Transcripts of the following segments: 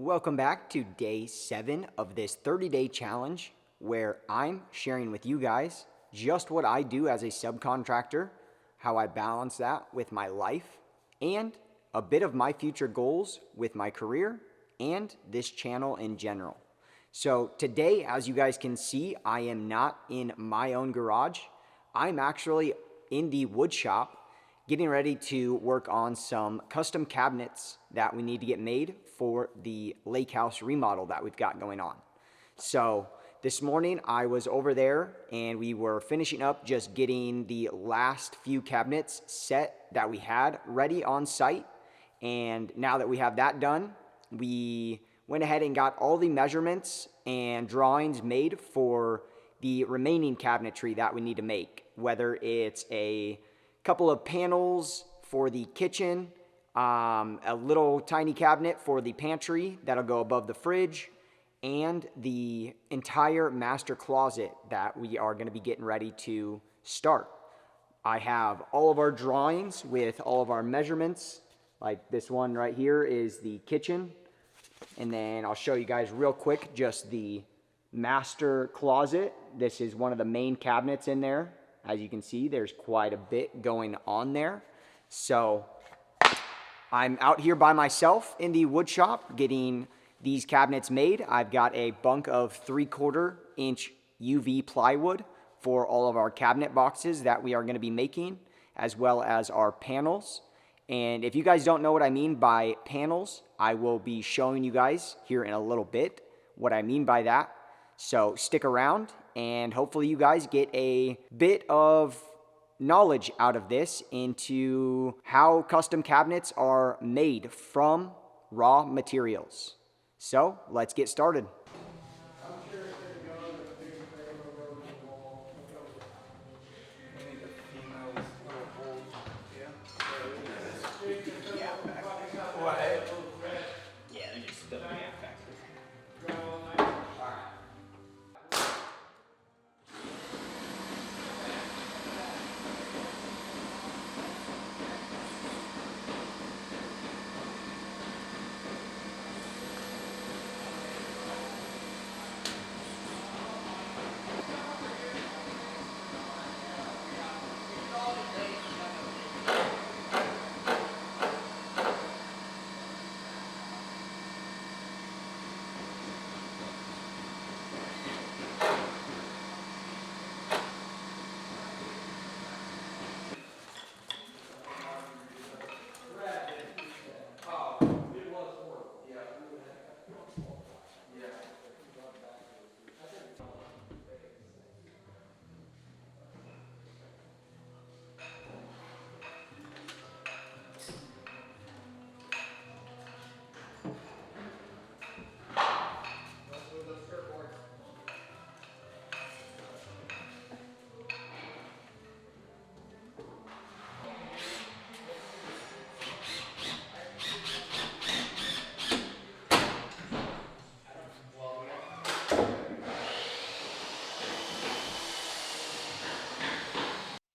Welcome back to day 7 of this 30-day challenge where I'm sharing with you guys just what I do as a subcontractor, how I balance that with my life, and a bit of my future goals with my career and this channel in general. So today, as you guys can see, I am not in my own garage. I'm actually in the wood shop getting ready to work on some custom cabinets that we need to get made for the lake house remodel that we've got going on. So this morning I was over there and we were finishing up just getting the last few cabinets set that we had ready on site. And now that we have that done, we went ahead and got all the measurements and drawings made for the remaining cabinetry that we need to make, whether it's a couple of panels for the kitchen, a little tiny cabinet for the pantry that'll go above the fridge, and the entire master closet that we are going to be getting ready to start. I have all of our drawings with all of our measurements. Like this one right here is the kitchen. And then I'll show you guys real quick just the master closet. This is one of the main cabinets in there. As you can see, there's quite a bit going on there. So I'm out here by myself in the wood shop getting these cabinets made. I've got a bunk of 3/4 inch UV plywood for all of our cabinet boxes that we are going to be making, as well as our panels. And if you guys don't know what I mean by panels, I will be showing you guys here in a little bit what I mean by that. So stick around and hopefully you guys get a bit of knowledge out of this into how custom cabinets are made from raw materials. So let's get started.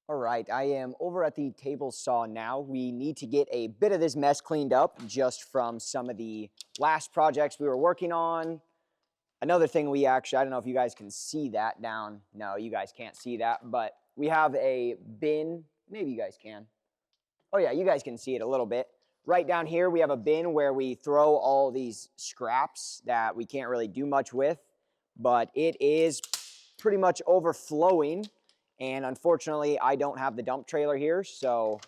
All right, I am over at the table saw now. We need to get a bit of this mess cleaned up just from some of the last projects we were working on. Another thing I don't know if you guys can see that down. No, you guys can't see that, but we have a bin. Maybe you guys can. Oh yeah, you guys can see it a little bit. Right down here, we have a bin where we throw all these scraps that we can't really do much with, but it is pretty much overflowing. And unfortunately, I don't have the dump trailer here, so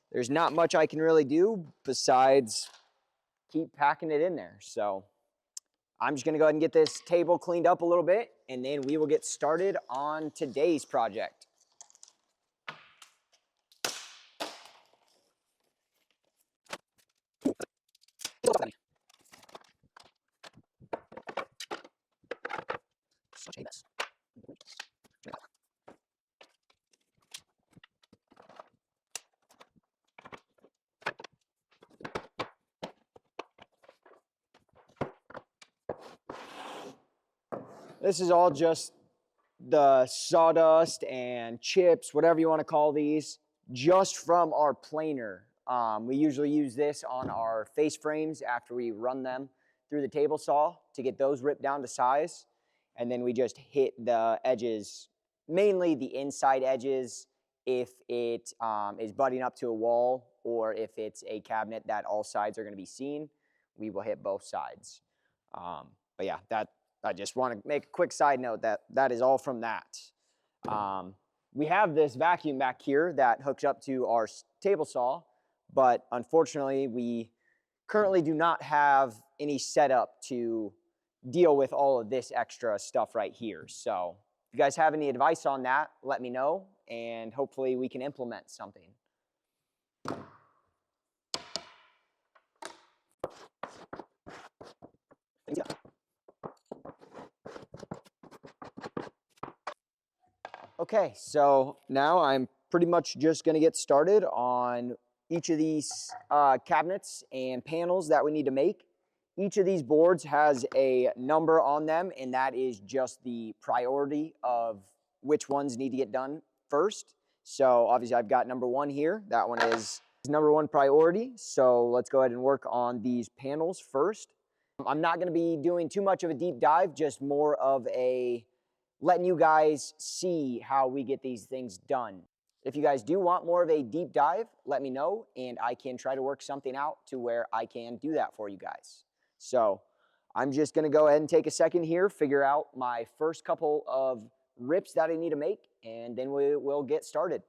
there's not much I can really do besides keep packing it in there. So I'm just going to go ahead and get this table cleaned up a little bit, and then we will get started on today's project. Such a mess. This is all just the sawdust and chips, whatever you want to call these, just from our planer. We usually use this on our face frames after we run them through the table saw to get those ripped down to size. And then we just hit the edges, mainly the inside edges, if it is butting up to a wall, or if it's a cabinet that all sides are going to be seen, we will hit both sides. But yeah, I just want to make a quick side note that is all from that. We have this vacuum back here that hooks up to our table saw, but unfortunately we currently do not have any setup to deal with all of this extra stuff right here. So if you guys have any advice on that, let me know, and hopefully we can implement something. Okay, so now I'm pretty much just going to get started on each of these cabinets and panels that we need to make. Each of these boards has a number on them, and that is just the priority of which ones need to get done first. So obviously I've got number 1 here. That one is number 1 priority. So let's go ahead and work on these panels first. I'm not going to be doing too much of a deep dive, just more of a letting you guys see how we get these things done. If you guys do want more of a deep dive, let me know, and I can try to work something out to where I can do that for you guys. So I'm just going to go ahead and take a second here, figure out my first couple of rips that I need to make, and then we will get started.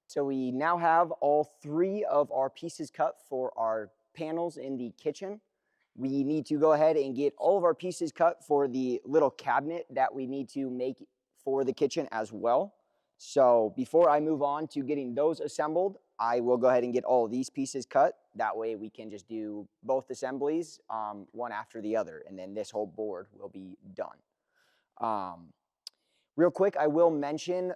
So we now have all 3 of our pieces cut for our panels in the kitchen. We need to go ahead and get all of our pieces cut for the little cabinet that we need to make for the kitchen as well. So before I move on to getting those assembled, I will go ahead and get all of these pieces cut. That way we can just do both assemblies, one after the other, and then this whole board will be done. Real quick, I will mention,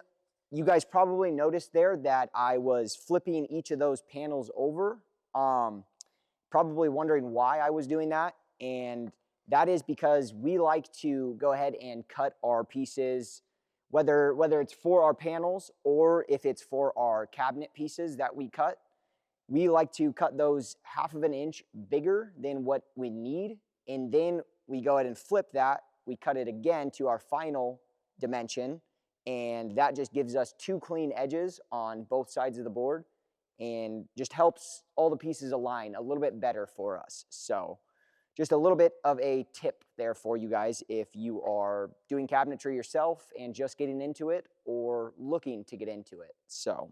you guys probably noticed there that I was flipping each of those panels over. Probably wondering why I was doing that, and that is because we like to go ahead and cut our pieces, whether it's for our panels or if it's for our cabinet pieces that we cut. We like to cut those 1/2 inch bigger than what we need, and then we go ahead and flip that. We cut it again to our final dimension, and that just gives us 2 clean edges on both sides of the board and just helps all the pieces align a little bit better for us. So just a little bit of a tip there for you guys if you are doing cabinetry yourself and just getting into it or looking to get into it. So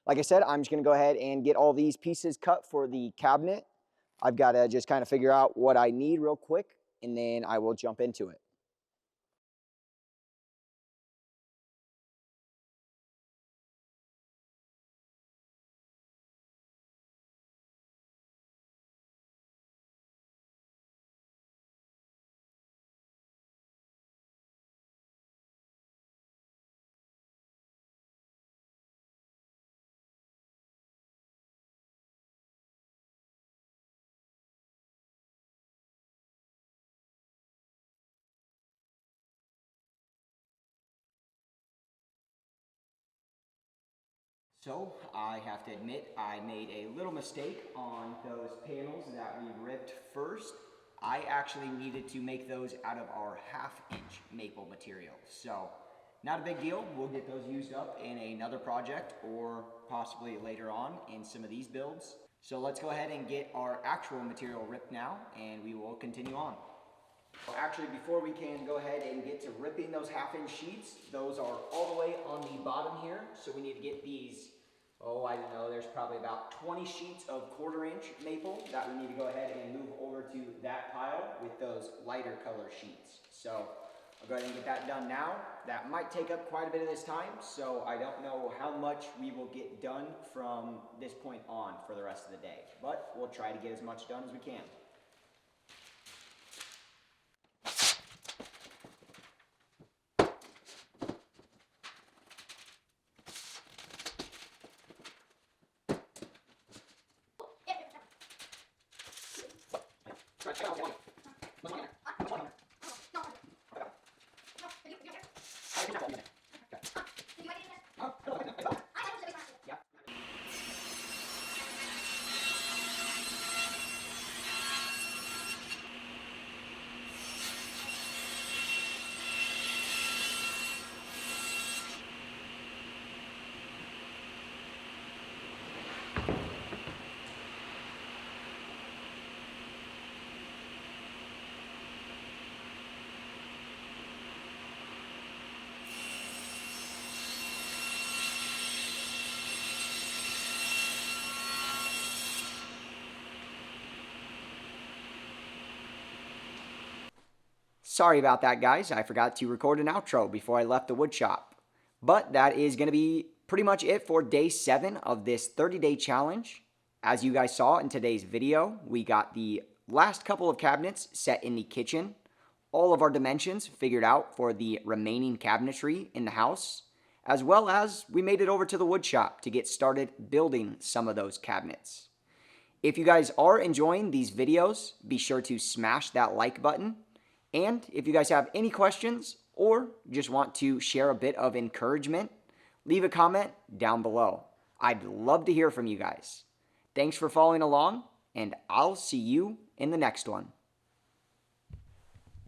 like I said, I'm just going to go ahead and get all these pieces cut for the cabinet. I've got to just kind of figure out what I need real quick, and then I will jump into it. So I have to admit I made a little mistake on those panels that we ripped first. I actually needed to make those out of our 1/2 inch maple material. So Not a big deal. We'll get those used up in another project or possibly later on in some of these builds. So let's go ahead and get our actual material ripped now, and we will continue on. Actually, before we can go ahead and get to ripping those half-inch sheets, those are all the way on the bottom here. So we need to get these, I don't know, there's probably about 20 sheets of 1/4-inch maple that we need to go ahead and move over to that pile with those lighter color sheets. So I'll go ahead and get that done now. That might take up quite a bit of this time, so I don't know how much we will get done from this point on for the rest of the day. But we'll try to get as much done as we can. Sorry about that, guys. I forgot to record an outro before I left the wood shop. But that is going to be pretty much it for day 7 of this 30-day challenge. As you guys saw in today's video, we got the last couple of cabinets set in the kitchen, all of our dimensions figured out for the remaining cabinetry in the house, as well as we made it over to the wood shop to get started building some of those cabinets. If you guys are enjoying these videos, be sure to smash that like button. And if you guys have any questions or just want to share a bit of encouragement, leave a comment down below. I'd love to hear from you guys. Thanks for following along, and I'll see you in the next one.